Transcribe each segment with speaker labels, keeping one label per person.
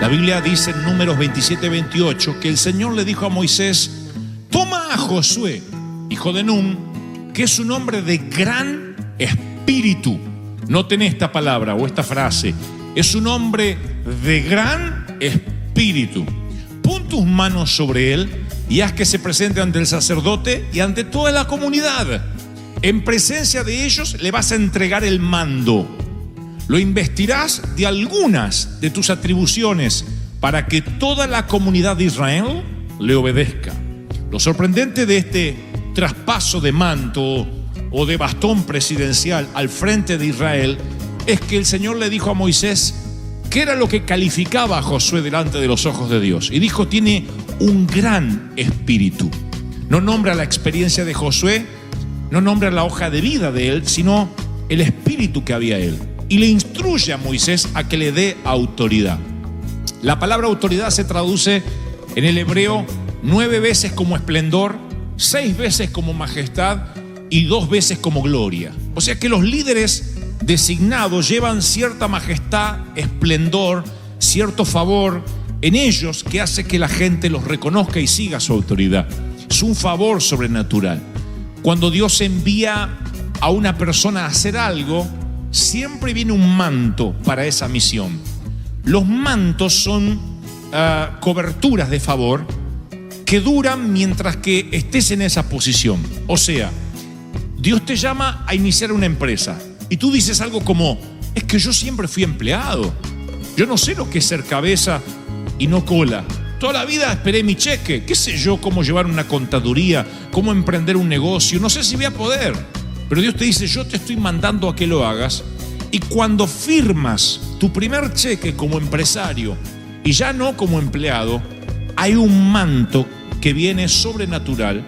Speaker 1: La Biblia dice en Números 27-28 que el Señor le dijo a Moisés: toma a Josué, hijo de Nun, que es un hombre de gran espíritu. Noten esta palabra o esta frase: es un hombre de gran espíritu. Pon tus manos sobre él y haz que se presente ante el sacerdote y ante toda la comunidad. En presencia de ellos le vas a entregar el mando. Lo investirás de algunas de tus atribuciones para que toda la comunidad de Israel le obedezca. Lo sorprendente de este traspaso de manto o de bastón presidencial al frente de Israel es que el Señor le dijo a Moisés qué era lo que calificaba a Josué delante de los ojos de Dios. Y dijo: tiene un gran espíritu. No nombra la experiencia de Josué, no nombra la hoja de vida de él, sino el espíritu que había en él. Y le instruye a Moisés a que le dé autoridad. La palabra autoridad se traduce en el hebreo 9 veces como esplendor, 6 veces como majestad y 2 veces como gloria. O sea que los líderes designados llevan cierta majestad, esplendor, cierto favor en ellos que hace que la gente los reconozca y siga su autoridad. Es un favor sobrenatural. Cuando Dios envía a una persona a hacer algo, siempre viene un manto para esa misión. Los mantos son coberturas de favor que duran mientras que estés en esa posición. O sea, Dios te llama a iniciar una empresa y tú dices algo como: es que yo siempre fui empleado, yo no sé lo que es ser cabeza y no cola, toda la vida esperé mi cheque, qué sé yo cómo llevar una contaduría, cómo emprender un negocio, no sé si voy a poder. Pero Dios te dice: yo te estoy mandando a que lo hagas. Y cuando firmas tu primer cheque como empresario y ya no como empleado, hay un manto que viene sobrenatural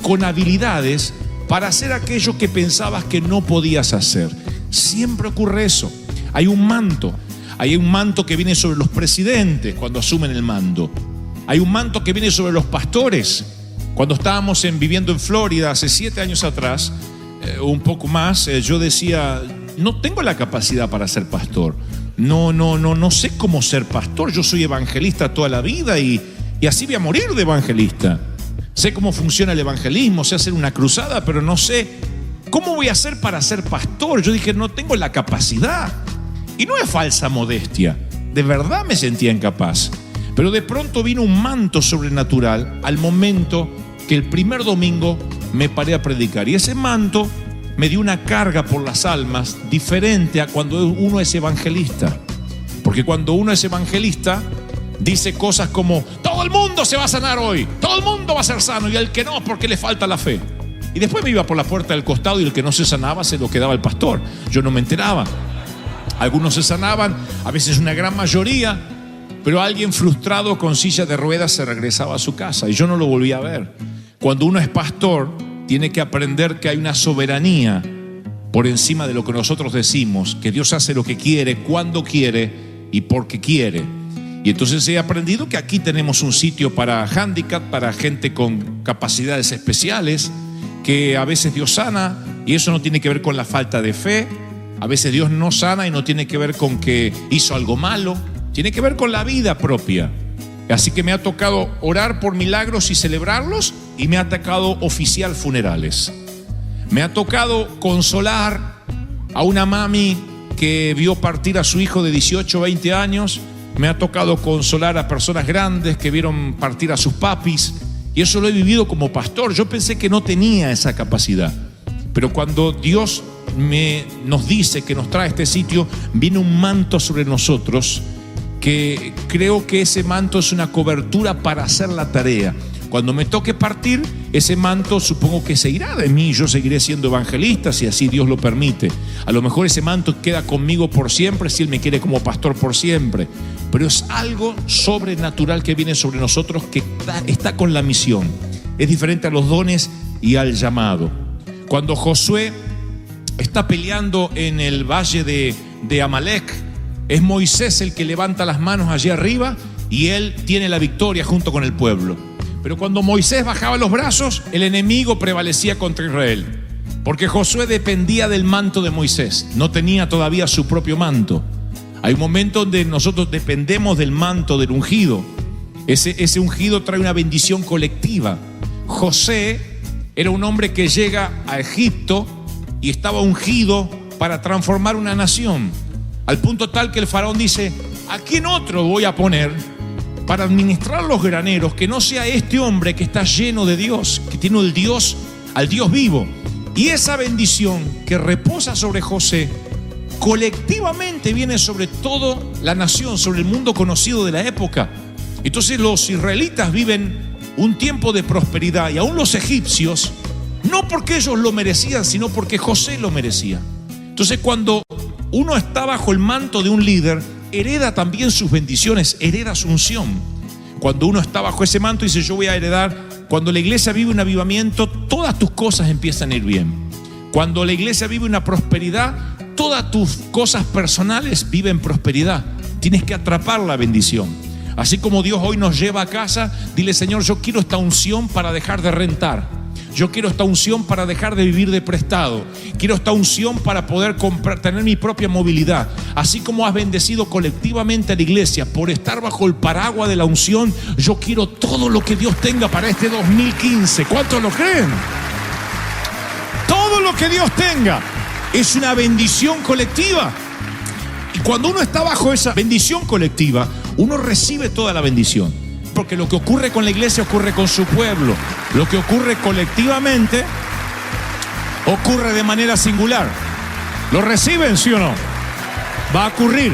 Speaker 1: con habilidades para hacer aquello que pensabas que no podías hacer. Siempre ocurre eso. Hay un manto que viene sobre los presidentes cuando asumen el mando. Hay un manto que viene sobre los pastores. Cuando estábamos viviendo en Florida hace 7 años atrás, un poco más, yo decía: no tengo la capacidad para ser pastor. No sé cómo ser pastor. Yo soy evangelista toda la vida y así voy a morir de evangelista. Sé cómo funciona el evangelismo, sé hacer una cruzada, pero no sé cómo voy a hacer para ser pastor. Yo dije: no tengo la capacidad. Y no es falsa modestia, de verdad me sentía incapaz. Pero de pronto vino un manto sobrenatural al momento que el primer domingo me paré a predicar. Y ese manto me dio una carga por las almas diferente a cuando uno es evangelista. Porque cuando uno es evangelista dice cosas como: todo el mundo se va a sanar hoy, todo el mundo va a ser sano, y el que no, porque le falta la fe. Y después me iba por la puerta del costado y el que no se sanaba se lo quedaba el pastor. Yo no me enteraba. Algunos se sanaban, a veces una gran mayoría, pero alguien frustrado con silla de ruedas se regresaba a su casa y yo no lo volví a ver. Cuando uno es pastor, tiene que aprender que hay una soberanía por encima de lo que nosotros decimos, que Dios hace lo que quiere, cuando quiere y porque quiere. Y entonces he aprendido que aquí tenemos un sitio para handicap, para gente con capacidades especiales, que a veces Dios sana y eso no tiene que ver con la falta de fe. A veces Dios no sana y no tiene que ver con que hizo algo malo, tiene que ver con la vida propia. Así que me ha tocado orar por milagros y celebrarlos, y me ha tocado oficiar funerales. Me ha tocado consolar a una mami que vio partir a su hijo de 18 o 20 años. Me ha tocado consolar a personas grandes que vieron partir a sus papis, y eso lo he vivido como pastor. Yo pensé que no tenía esa capacidad, pero cuando Dios nos dice que nos trae a este sitio, viene un manto sobre nosotros que creo que ese manto es una cobertura para hacer la tarea. Cuando me toque partir, ese manto supongo que se irá de mí. Yo seguiré siendo evangelista si así Dios lo permite. A lo mejor ese manto queda conmigo por siempre si Él me quiere como pastor por siempre. Pero es algo sobrenatural que viene sobre nosotros que está con la misión. Es diferente a los dones y al llamado. Cuando Josué está peleando en el valle de Amalek, es Moisés el que levanta las manos allí arriba y él tiene la victoria junto con el pueblo. Pero cuando Moisés bajaba los brazos, el enemigo prevalecía contra Israel, porque Josué dependía del manto de Moisés, no tenía todavía su propio manto. Hay un momento donde nosotros dependemos del manto del ungido. Ese ungido trae una bendición colectiva. José era un hombre que llega a Egipto y estaba ungido para transformar una nación, al punto tal que el faraón dice: ¿a quién otro voy a poner para administrar los graneros que no sea este hombre que está lleno de Dios, que tiene al Dios vivo? Y esa bendición que reposa sobre José colectivamente viene sobre toda la nación, sobre el mundo conocido de la época. Entonces los israelitas viven un tiempo de prosperidad, y aún los egipcios, no porque ellos lo merecían, sino porque José lo merecía. Entonces, cuando uno está bajo el manto de un líder, hereda también sus bendiciones, hereda su unción. Cuando uno está bajo ese manto, dice: yo voy a heredar. Cuando la iglesia vive un avivamiento, todas tus cosas empiezan a ir bien. Cuando la iglesia vive una prosperidad, todas tus cosas personales viven prosperidad. Tienes que atrapar la bendición. Así como Dios hoy nos lleva a casa, dile: Señor, yo quiero esta unción para dejar de rentar. Yo quiero esta unción para dejar de vivir de prestado. Quiero esta unción para poder tener mi propia movilidad. Así como has bendecido colectivamente a la iglesia por estar bajo el paraguas de la unción, yo quiero todo lo que Dios tenga para este 2015. ¿Cuántos lo creen? Todo lo que Dios tenga es una bendición colectiva. Y cuando uno está bajo esa bendición colectiva, uno recibe toda la bendición. Porque lo que ocurre con la iglesia ocurre con su pueblo. Lo que ocurre colectivamente ocurre de manera singular. ¿Lo reciben, sí o no? Va a ocurrir.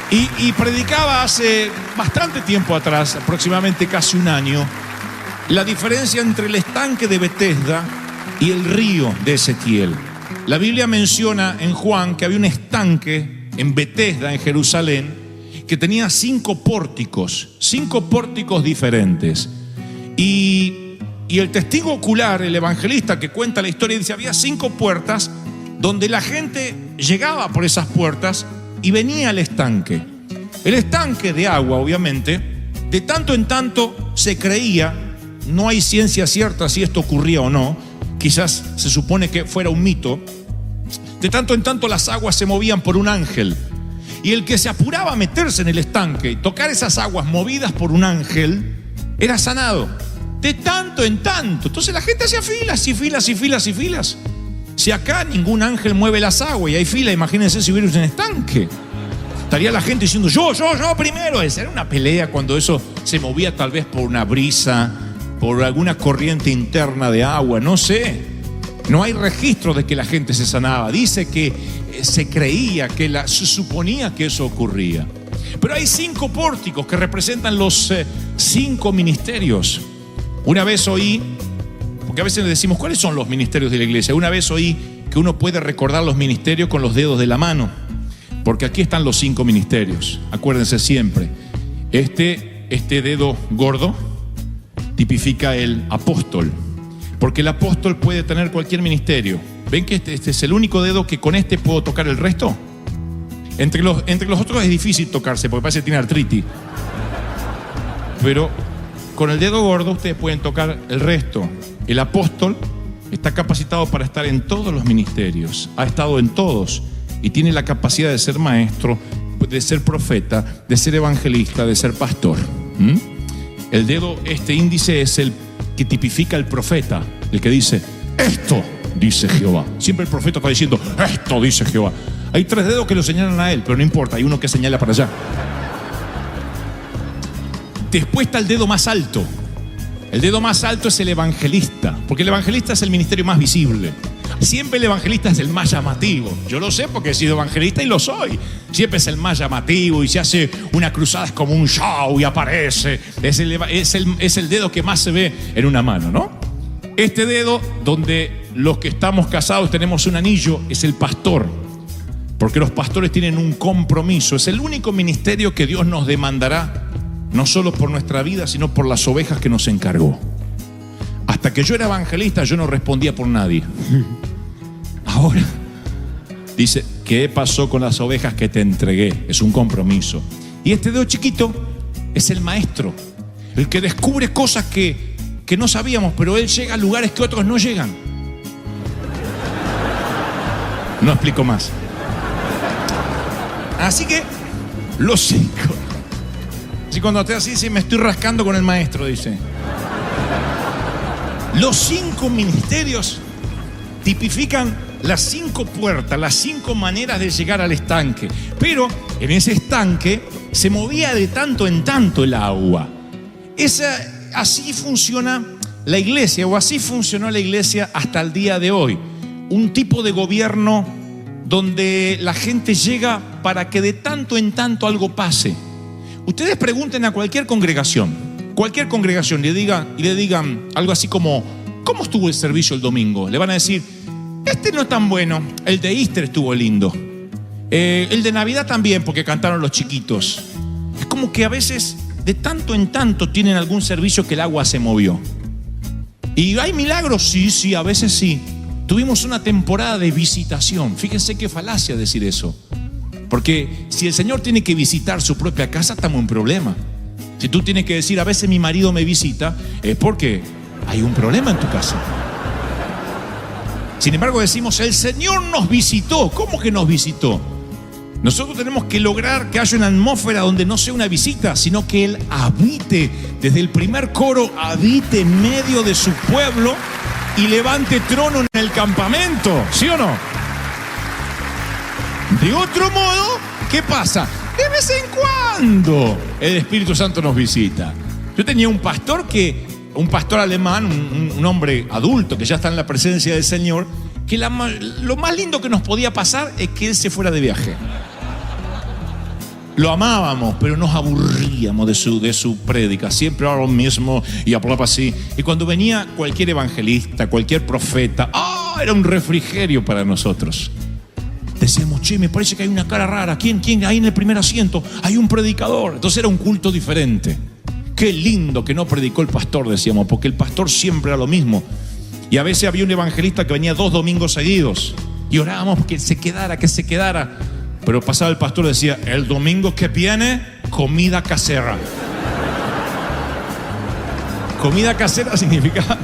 Speaker 1: Y predicaba hace bastante tiempo atrás, aproximadamente casi un año, la diferencia entre el estanque de Betesda y el río de Ezequiel. La Biblia menciona en Juan que había un estanque en Betesda, en Jerusalén, que tenía 5 pórticos diferentes. Y el testigo ocular, el evangelista que cuenta la historia, dice: había 5 puertas donde la gente llegaba por esas puertas y venía al estanque. El estanque de agua, obviamente, de tanto en tanto se creía, no hay ciencia cierta si esto ocurría o no, quizás se supone que fuera un mito, de tanto en tanto las aguas se movían por un ángel. Y el que se apuraba a meterse en el estanque y tocar esas aguas movidas por un ángel era sanado. De tanto en tanto. Entonces la gente hacía filas y filas y filas y filas. Si acá ningún ángel mueve las aguas y hay fila, imagínense si hubiera un estanque. Estaría la gente diciendo: yo primero. Esa era una pelea cuando eso se movía tal vez por una brisa, por alguna corriente interna de agua, no sé. No hay registro de que la gente se sanaba. Dice que se creía, se suponía que eso ocurría. Pero hay 5 pórticos que representan los 5 ministerios. Una vez oí, porque a veces le decimos: ¿cuáles son los ministerios de la iglesia? Una vez oí que uno puede recordar los ministerios con los dedos de la mano, porque aquí están los 5 ministerios. Acuérdense siempre, este dedo gordo tipifica el apóstol, porque el apóstol puede tener cualquier ministerio. ¿Ven que este es el único dedo que con este puedo tocar el resto? Entre los otros es difícil tocarse porque parece que tiene artritis. Pero con el dedo gordo ustedes pueden tocar el resto. El apóstol está capacitado para estar en todos los ministerios. Ha estado en todos y tiene la capacidad de ser maestro, de ser profeta, de ser evangelista, de ser pastor. El dedo, este índice, es el que tipifica el profeta, el que dice: esto dice Jehová. Siempre el profeta está diciendo: esto dice Jehová. Hay 3 dedos que lo señalan a él, pero no importa, hay uno que señala para allá. Después está el dedo más alto. El dedo más alto es el evangelista, porque el evangelista es el ministerio más visible. Siempre el evangelista es el más llamativo. Yo lo sé porque he sido evangelista y lo soy. Siempre es el más llamativo y se hace una cruzada, es como un show y aparece. Es el dedo que más se ve en una mano, ¿no? Este dedo, donde los que estamos casados tenemos un anillo, es el pastor. Porque los pastores tienen un compromiso. Es el único ministerio que Dios nos demandará, no solo por nuestra vida, sino por las ovejas que nos encargó. Hasta que yo era evangelista, yo no respondía por nadie. Ahora, dice: ¿qué pasó con las ovejas que te entregué? Es un compromiso. Y este dedo chiquito es el maestro, el que descubre cosas que no sabíamos, pero él llega a lugares que otros no llegan. No explico más. Así que Los 5. Si cuando esté así, sí, me estoy rascando con el maestro, dice. Los 5 ministerios tipifican las 5 puertas, las 5 maneras de llegar al estanque. Pero en ese estanque se movía de tanto en tanto el agua. Así funciona la iglesia, o así funcionó la iglesia hasta el día de hoy. Un tipo de gobierno donde la gente llega para que de tanto en tanto algo pase. Ustedes pregunten a cualquier congregación le digan algo así como: ¿cómo estuvo el servicio el domingo? Le van a decir: este no es tan bueno, el de Easter estuvo lindo, el de Navidad también porque cantaron los chiquitos. Es como que a veces de tanto en tanto tienen algún servicio que el agua se movió. ¿Y hay milagros? Sí, a veces sí. Tuvimos una temporada de visitación. Fíjense qué falacia decir eso, porque si el Señor tiene que visitar su propia casa, estamos en problema. Si tú tienes que decir: a veces mi marido me visita, es porque hay un problema en tu casa. Sin embargo decimos: el Señor nos visitó. ¿Cómo que nos visitó? Nosotros tenemos que lograr que haya una atmósfera donde no sea una visita, sino que Él habite, desde el primer coro, habite en medio de su pueblo y levante trono en el campamento. ¿Sí o no? De otro modo, ¿qué pasa? De vez en cuando el Espíritu Santo nos visita. Yo tenía un pastor alemán, un hombre adulto que ya está en la presencia del Señor, que lo más lindo que nos podía pasar es que él se fuera de viaje. Lo amábamos, pero nos aburríamos de su prédica. Siempre era lo mismo y hablaba así. Y cuando venía cualquier evangelista, cualquier profeta, era un refrigerio para nosotros. Decíamos: che, me parece que hay una cara rara. ¿Quién? Ahí en el primer asiento hay un predicador. Entonces era un culto diferente. Qué lindo que no predicó el pastor, decíamos, porque el pastor siempre era lo mismo. Y a veces había un evangelista que venía 2 domingos seguidos y orábamos que se quedara. Pero pasaba el pastor y decía: el domingo que viene, comida casera. Comida casera significaba,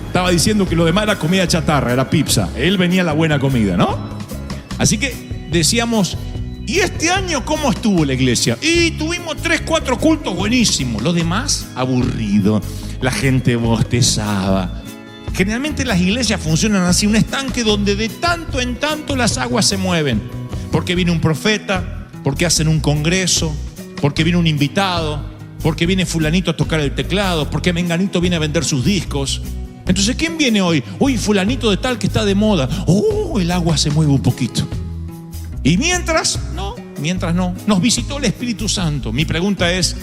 Speaker 1: estaba diciendo que lo demás era comida chatarra, era pizza. Él venía la buena comida, ¿no? Así que decíamos: ¿y este año cómo estuvo la iglesia? Y tuvimos 3-4 cultos buenísimos. Los demás, aburrido. La gente bostezaba. Generalmente las iglesias funcionan así: un estanque donde de tanto en tanto las aguas se mueven. Porque viene un profeta, porque hacen un congreso, porque viene un invitado, porque viene fulanito a tocar el teclado, porque menganito viene a vender sus discos. Entonces, ¿quién viene hoy? Hoy fulanito de tal que está de moda. El agua se mueve un poquito. Y mientras no, nos visitó el Espíritu Santo. Mi pregunta es: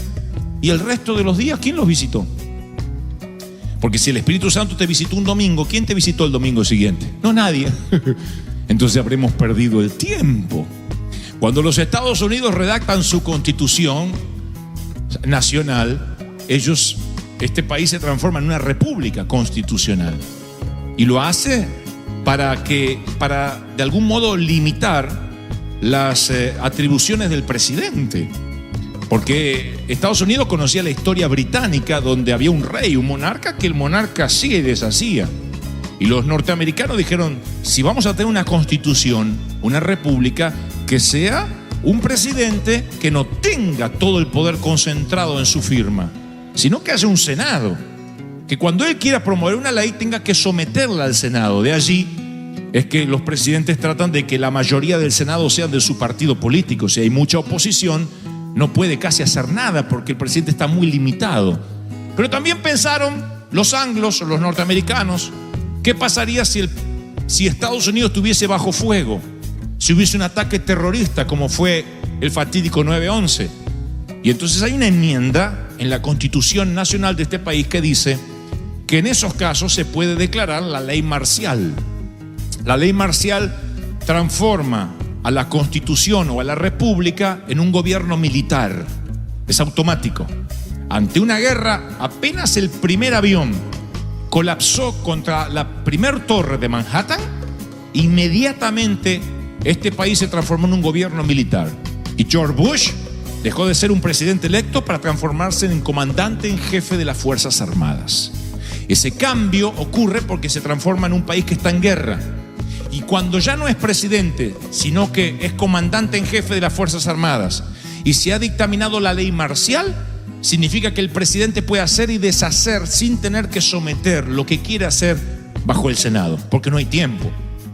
Speaker 1: ¿y el resto de los días quién los visitó? Porque si el Espíritu Santo te visitó un domingo, ¿quién te visitó el domingo siguiente? No, nadie. Entonces habremos perdido el tiempo. Cuando los Estados Unidos redactan su constitución nacional, este país se transforma en una república constitucional. Y lo hace para de algún modo limitar las atribuciones del presidente. Porque Estados Unidos conocía la historia británica, donde había un rey, un monarca, que el monarca hacía y deshacía. Y los norteamericanos dijeron: si vamos a tener una constitución, una república, que sea un presidente que no tenga todo el poder concentrado en su firma, sino que haya un Senado, que cuando él quiera promover una ley tenga que someterla al Senado. De allí es que los presidentes tratan de que la mayoría del Senado sea de su partido político. Si hay mucha oposición, no puede casi hacer nada porque el presidente está muy limitado. Pero también pensaron los anglos, los norteamericanos: ¿qué pasaría si Estados Unidos estuviese bajo fuego? Si hubiese un ataque terrorista como fue el fatídico 9/11. Y entonces hay una enmienda en la Constitución Nacional de este país que dice que en esos casos se puede declarar la ley marcial. La ley marcial transforma a la Constitución o a la República en un gobierno militar. Es automático. Ante una guerra, apenas el primer avión colapsó contra la primer torre de Manhattan, inmediatamente este país se transformó en un gobierno militar. Y George Bush dejó de ser un presidente electo para transformarse en comandante en jefe de las Fuerzas Armadas. Ese cambio ocurre porque se transforma en un país que está en guerra. Y cuando ya no es presidente, sino que es comandante en jefe de las Fuerzas Armadas, Y si ha dictaminado la ley marcial, significa que el presidente puede hacer y deshacer sin tener que someter lo que quiere hacer bajo el Senado, porque no hay tiempo.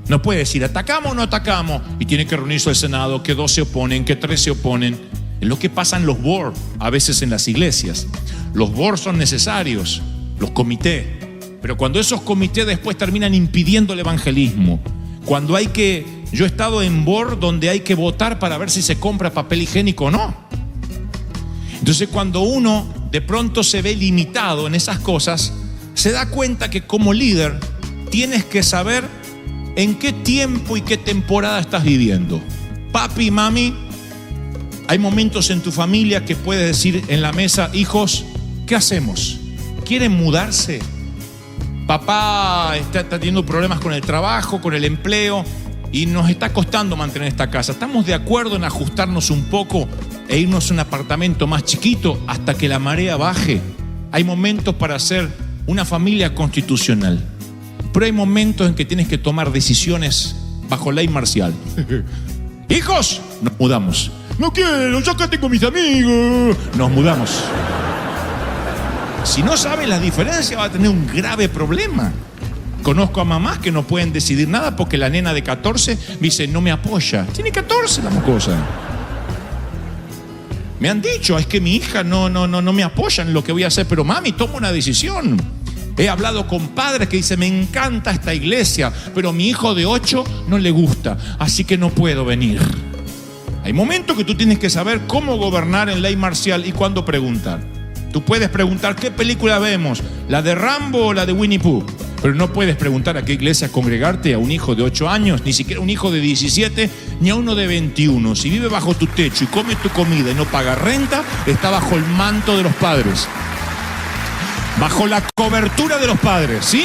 Speaker 1: No puede decir atacamos o no atacamos, y tiene que reunirse el Senado, que 2 se oponen, que 3 se oponen. Es lo que pasa en los boards a veces en las iglesias. Los boards son necesarios, los comités, pero cuando esos comités después terminan impidiendo el evangelismo, cuando yo he estado en board donde hay que votar para ver si se compra papel higiénico o no. Entonces cuando uno de pronto se ve limitado en esas cosas, se da cuenta que como líder tienes que saber en qué tiempo y qué temporada estás viviendo. Papi, mami, hay momentos en tu familia que puedes decir en la mesa: hijos, ¿qué hacemos? ¿Quieren mudarse? Papá está teniendo problemas con el trabajo, con el empleo, y nos está costando mantener esta casa. ¿Estamos de acuerdo en ajustarnos un poco e irnos a un apartamento más chiquito hasta que la marea baje? Hay momentos para ser una familia constitucional, pero hay momentos en que tienes que tomar decisiones bajo ley marcial. Hijos, nos mudamos. No quiero, yo acá tengo mis amigos. Nos mudamos. Si no sabes la diferencia, va a tener un grave problema. Conozco a mamás que no pueden decidir nada porque la nena de 14 dice no me apoya. Tiene 14 la mocosa. Me han dicho, es que mi hija no me apoya en lo que voy a hacer, pero mami, toma una decisión. He hablado con padres que dicen, me encanta esta iglesia, pero a mi hijo de 8 no le gusta, así que no puedo venir. Hay momentos que tú tienes que saber cómo gobernar en ley marcial y cuándo preguntar. Tú puedes preguntar qué película vemos, la de Rambo o la de Winnie Pooh, pero no puedes preguntar a qué iglesia congregarte a un hijo de 8 años, ni siquiera un hijo de 17, ni a uno de 21. Si vive bajo tu techo y come tu comida y no paga renta, está bajo el manto de los padres, bajo la cobertura de los padres, ¿sí?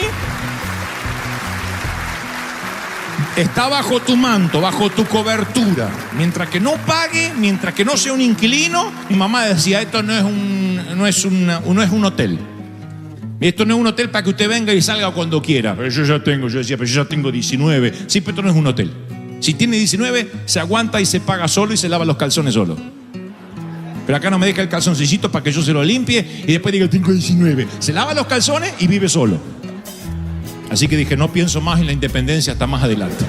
Speaker 1: Está bajo tu manto, bajo tu cobertura. Mientras que no pague, mientras que no sea un inquilino. Mi mamá decía, esto no es un hotel. Esto no es un hotel para que usted venga y salga cuando quiera. Pero yo decía, pero yo ya tengo 19. Sí, pero esto no es un hotel. Si tiene 19, se aguanta y se paga solo y se lava los calzones solo. Pero acá no me deja el calzoncillito para que yo se lo limpie y después diga, tengo 19. Se lava los calzones y vive solo. Así que dije, no pienso más en la independencia hasta más adelante.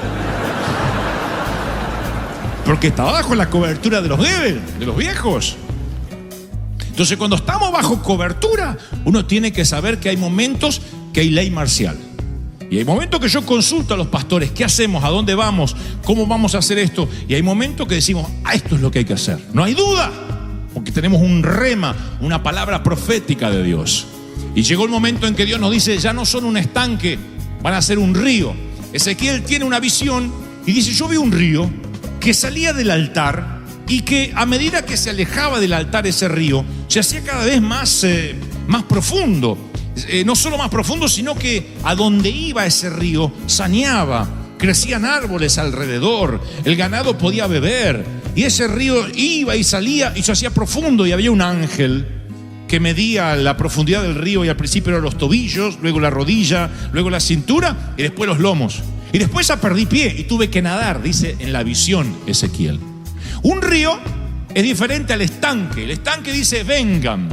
Speaker 1: Porque está bajo la cobertura de los bebés, de los viejos. Entonces, cuando estamos bajo cobertura, uno tiene que saber que hay momentos que hay ley marcial. Y hay momentos que yo consulto a los pastores, ¿qué hacemos? ¿A dónde vamos? ¿Cómo vamos a hacer esto? Y hay momentos que decimos, esto es lo que hay que hacer. No hay duda, porque tenemos un rema, una palabra profética de Dios. Y llegó el momento en que Dios nos dice, ya no son un estanque, van a ser un río. Ezequiel tiene una visión y dice, yo vi un río que salía del altar y que a medida que se alejaba del altar ese río, se hacía cada vez más profundo. No solo más profundo, sino que a donde iba ese río saneaba, crecían árboles alrededor, el ganado podía beber, y ese río iba y salía y se hacía profundo, y había un ángel que medía la profundidad del río, y al principio eran los tobillos, luego la rodilla, luego la cintura y después los lomos. Y después ya perdí pie y tuve que nadar, dice en la visión Ezequiel. Un río es diferente al estanque. El estanque dice, vengan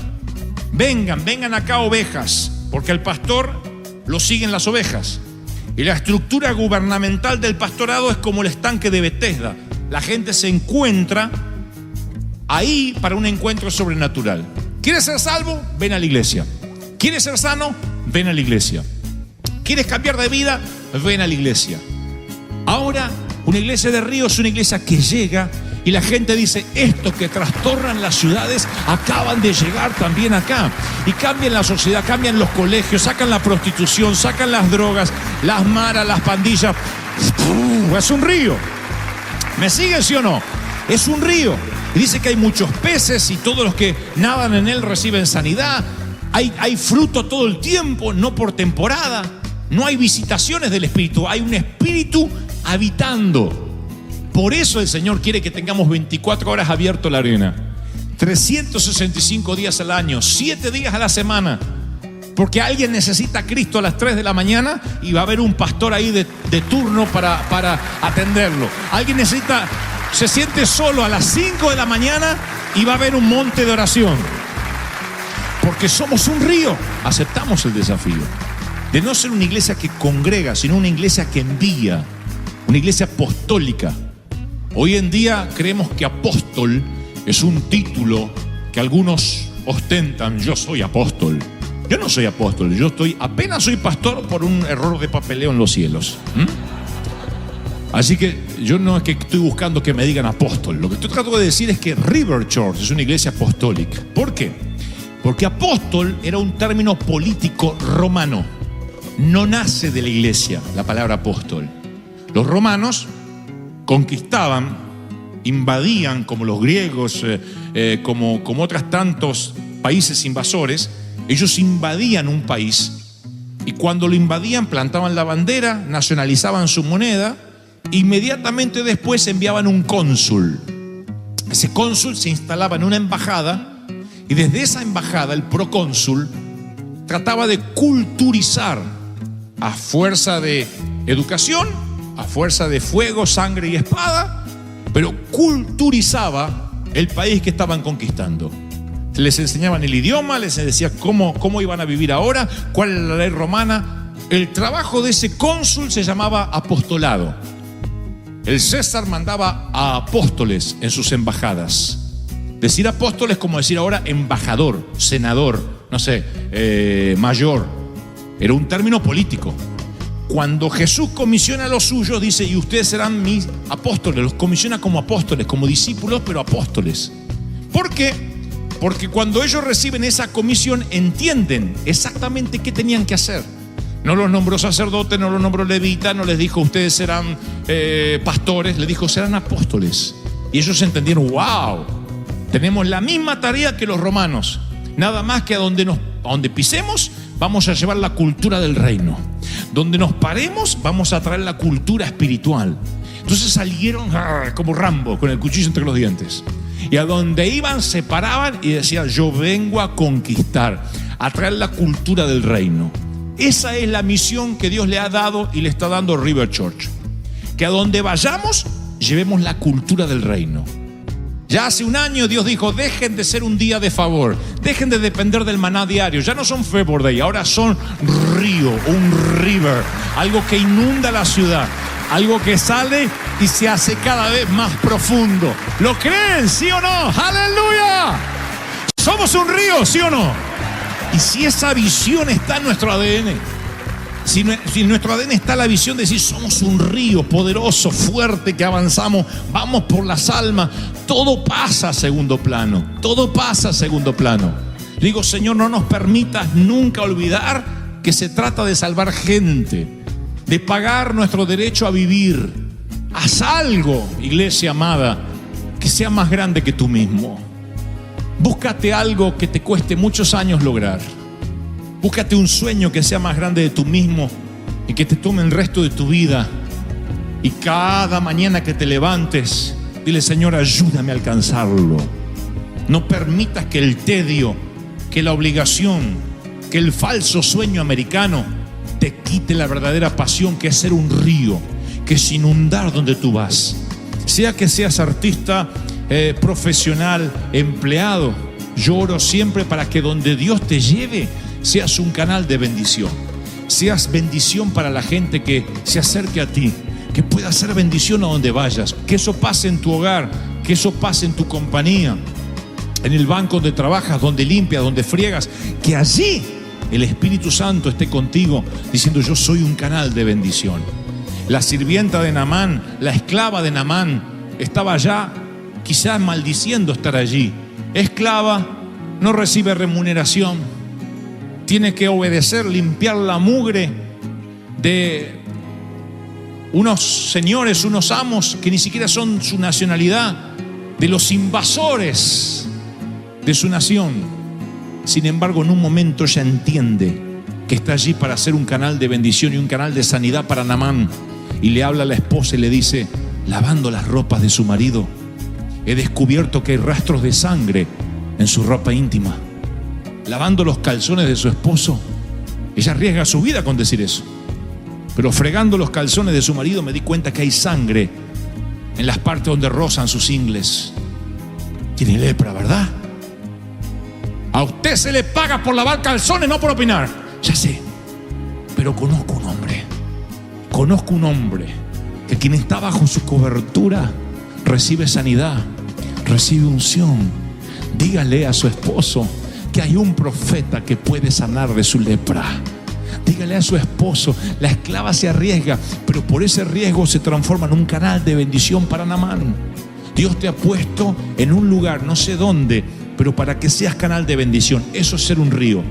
Speaker 1: acá ovejas, porque al pastor lo siguen las ovejas. Y la estructura gubernamental del pastorado es como el estanque de Betesda. La gente se encuentra ahí para un encuentro sobrenatural. ¿Quieres ser salvo? Ven a la iglesia. ¿Quieres ser sano? Ven a la iglesia. ¿Quieres cambiar de vida? Ven a la iglesia. Ahora, una iglesia de Río es una iglesia que llega y la gente dice, estos que trastornan las ciudades acaban de llegar también acá. Y cambian la sociedad, cambian los colegios, sacan la prostitución, sacan las drogas, las maras, las pandillas. Es un río. ¿Me siguen, sí o no? Es un río. Y dice que hay muchos peces y todos los que nadan en él reciben sanidad. Hay fruto todo el tiempo, no por temporada. No hay visitaciones del Espíritu, hay un Espíritu habitando. Por eso el Señor quiere que tengamos 24 horas abierto la arena, 365 días al año, 7 días a la semana. Porque alguien necesita a Cristo a las 3 de la mañana y va a haber un pastor ahí de turno para atenderlo. Alguien se siente solo a las 5 de la mañana y va a haber un monte de oración. Porque somos un río. Aceptamos el desafío de no ser una iglesia que congrega, sino una iglesia que envía, una iglesia apostólica. Hoy en día creemos que apóstol es un título que algunos ostentan. Yo soy apóstol. Yo no soy apóstol, apenas soy pastor por un error de papeleo en los cielos. Así que yo no es que estoy buscando que me digan apóstol. Lo que estoy tratando de decir es que River Church es una iglesia apostólica. ¿Por qué? Porque apóstol era un término político romano. No nace de la iglesia la palabra apóstol. Los romanos conquistaban, invadían, como los griegos, como otros tantos países invasores. Ellos invadían un país y cuando lo invadían plantaban la bandera, nacionalizaban su moneda. Inmediatamente después enviaban un cónsul. Ese cónsul se instalaba en una embajada y desde esa embajada el procónsul trataba de culturizar a fuerza de educación, a fuerza de fuego, sangre y espada, pero culturizaba el país que estaban conquistando. Les enseñaban el idioma, les decía cómo iban a vivir ahora, cuál era la ley romana. El trabajo de ese cónsul se llamaba apostolado. El César mandaba a apóstoles en sus embajadas. Decir apóstoles como decir ahora embajador, senador, mayor. Era un término político. Cuando Jesús comisiona a los suyos, dice, y ustedes serán mis apóstoles. Los comisiona como apóstoles, como discípulos, pero apóstoles. ¿Por qué? Porque cuando ellos reciben esa comisión entienden exactamente qué tenían que hacer. No los nombró sacerdotes, no los nombró levitas, no les dijo ustedes serán pastores, les dijo serán apóstoles. Y ellos entendieron, wow, tenemos la misma tarea que los romanos. Nada más que a donde pisemos vamos a llevar la cultura del reino. Donde nos paremos vamos a traer la cultura espiritual. Entonces salieron como Rambo con el cuchillo entre los dientes. Y a donde iban se paraban y decían, yo vengo a conquistar, a traer la cultura del reino. Esa es la misión que Dios le ha dado y le está dando a River Church. Que a donde vayamos, llevemos la cultura del reino. Ya hace un año Dios dijo, dejen de ser un día de favor, dejen de depender del maná diario. Ya no son Favor Day, ahora son río, un river, algo que inunda la ciudad. Algo que sale y se hace cada vez más profundo. ¿Lo creen? ¿Sí o no? ¡Aleluya! Somos un río, ¿sí o no? Y si esa visión está en nuestro ADN, si en nuestro ADN está la visión de decir somos un río poderoso, fuerte, que avanzamos, vamos por las almas, todo pasa a segundo plano. Todo pasa a segundo plano. Digo, Señor, no nos permitas nunca olvidar que se trata de salvar gente, de pagar nuestro derecho a vivir. Haz algo, iglesia amada, que sea más grande que tú mismo. Búscate algo que te cueste muchos años lograr. Búscate un sueño que sea más grande de tú mismo y que te tome el resto de tu vida. Y cada mañana que te levantes, dile, Señor, ayúdame a alcanzarlo. No permitas que el tedio, que la obligación, que el falso sueño americano te quite la verdadera pasión, que es ser un río, que es inundar donde tú vas. Sea que seas artista, profesional, empleado, yo oro siempre para que donde Dios te lleve seas un canal de bendición. Seas bendición para la gente que se acerque a ti, que pueda ser bendición a donde vayas, que eso pase en tu hogar, que eso pase en tu compañía, en el banco donde trabajas, donde limpias, donde friegas, que allí el Espíritu Santo esté contigo diciendo yo soy un canal de bendición. La sirvienta de Naamán, la esclava de Naamán, estaba allá quizás maldiciendo estar allí. Esclava, no recibe remuneración, tiene que obedecer, limpiar la mugre de unos señores, unos amos que ni siquiera son su nacionalidad, de los invasores de su nación. Sin embargo, en un momento ella entiende que está allí para ser un canal de bendición y un canal de sanidad para Naamán. Y le habla a la esposa y le dice, lavando las ropas de su marido, he descubierto que hay rastros de sangre en su ropa íntima. Lavando los calzones de su esposo, ella arriesga su vida con decir eso. Pero fregando los calzones de su marido me di cuenta que hay sangre en las partes donde rozan sus ingles. Tiene lepra, ¿verdad? A usted se le paga por lavar calzones, no por opinar. Ya sé, pero conozco un hombre. Conozco un hombre que quien está bajo su cobertura recibe sanidad, recibe unción. Dígale a su esposo que hay un profeta que puede sanar de su lepra. Dígale a su esposo, la esclava se arriesga, pero por ese riesgo se transforma en un canal de bendición para Naamán. Dios te ha puesto en un lugar, no sé dónde, pero para que seas canal de bendición. Eso es ser un río.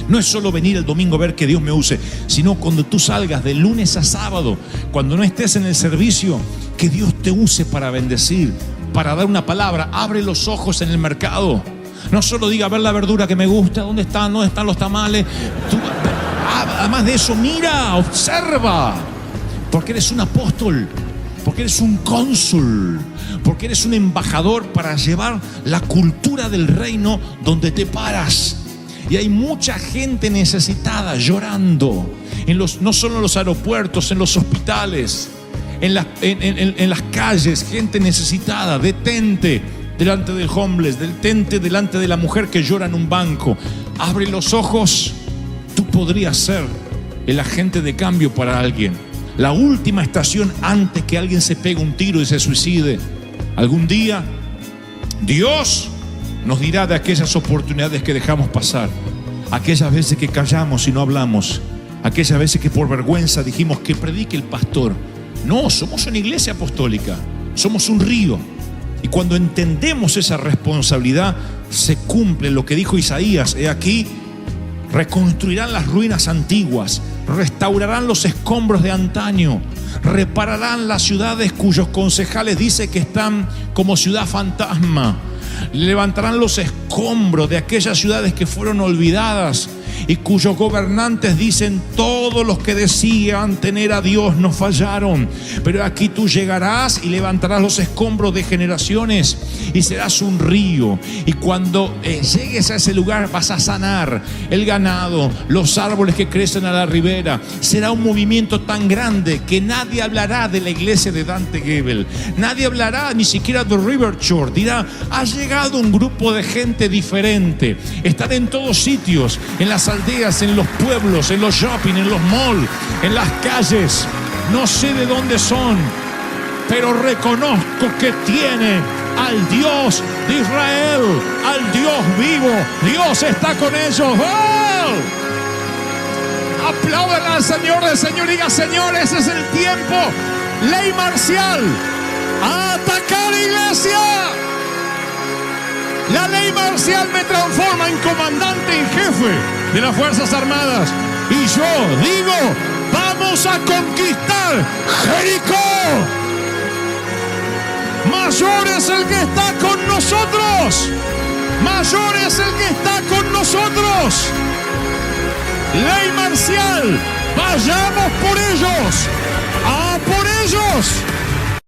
Speaker 1: No es solo venir el domingo a ver que Dios me use, sino cuando tú salgas de lunes a sábado, cuando no estés en el servicio, que Dios te use para bendecir, para dar una palabra. Abre los ojos en el mercado. No solo diga, a ver la verdura que me gusta, ¿dónde están los tamales? Además de eso, mira, observa, porque eres un apóstol, porque eres un cónsul, porque eres un embajador para llevar la cultura del reino donde te paras. Y hay mucha gente necesitada llorando, no solo en los aeropuertos, en los hospitales, en las calles, gente necesitada. Detente delante del homeless, detente delante de la mujer que llora en un banco. Abre los ojos. Tú podrías ser el agente de cambio para alguien. La última estación antes que alguien se pegue un tiro y se suicide. Algún día Dios nos dirá de aquellas oportunidades que dejamos pasar, aquellas veces que callamos y no hablamos, aquellas veces que por vergüenza dijimos que predique el pastor. No, somos una iglesia apostólica, somos un río. Y cuando entendemos esa responsabilidad, se cumple lo que dijo Isaías. He aquí, reconstruirán las ruinas antiguas, restaurarán los escombros de antaño, repararán las ciudades cuyos concejales dice que están como ciudad fantasma. Levantarán los escombros de aquellas ciudades que fueron olvidadas y cuyos gobernantes dicen: todos los que decían tener a Dios no fallaron. Pero aquí tú llegarás y levantarás los escombros de generaciones y serás un río. Y cuando llegues a ese lugar vas a sanar el ganado, los árboles que crecen a la ribera. Será un movimiento tan grande que nadie hablará de la iglesia de Dante Gebel. Nadie hablará ni siquiera de River Church. Dirá: ha llegado un grupo de gente diferente. Están en todos sitios, en las aldeas, en los pueblos, en los shopping, en los malls, en las calles. No sé de dónde son, pero reconozco que tienen al Dios de Israel, al Dios vivo. Dios está con ellos. ¡Oh! Aplaudan al Señor del Señor. Diga: Señor, ese es el tiempo. Ley marcial. ¡A atacar, iglesia! La ley marcial me transforma en comandante en jefe de las Fuerzas Armadas. Y yo digo: vamos a conquistar Jericó. Mayor es el que está con nosotros. Mayor es el que está con nosotros. Ley marcial. Vayamos por ellos. ¡A por ellos!